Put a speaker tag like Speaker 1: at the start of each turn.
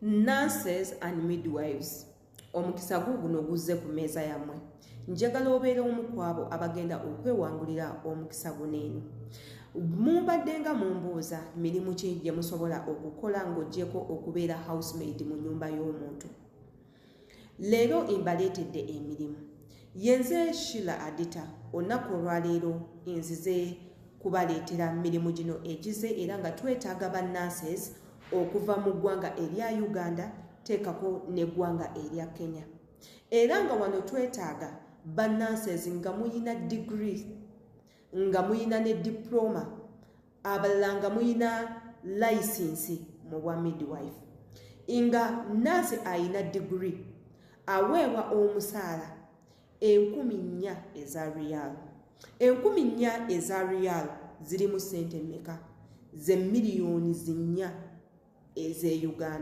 Speaker 1: Nurses and midwives. Omukisa guno guzze ku meeza yammwe. Njagala obeera omu ku abo abagenda okwewangulira omukisa guno eno. Mubadde nga mumbuuza mirimu ki gye musobola okukola ng'oggyeko okubeera housemaid mu nnyumba y'omuntu. Leero mbaleetedde emirimu. Yenze Sheila Adita olunaku olwaleero nzize kubaleetera mirimu gino egize era nga twetaaga ba nurses okuva mu ggwanga erya Uganda teekako n'eggwanga erya Kenya. Era nga wano twetaaga ba nurses nga muyina degree, nga muyina ne diploma, abalala nga muyina license mu bwa midwife. Nga nurse ayina degree aweebwa omusaala 4,000 eza riyal. 4,000 eza riyal ziri mu ssente mmeka? Ze miliyoni 4 ez'e Uganda.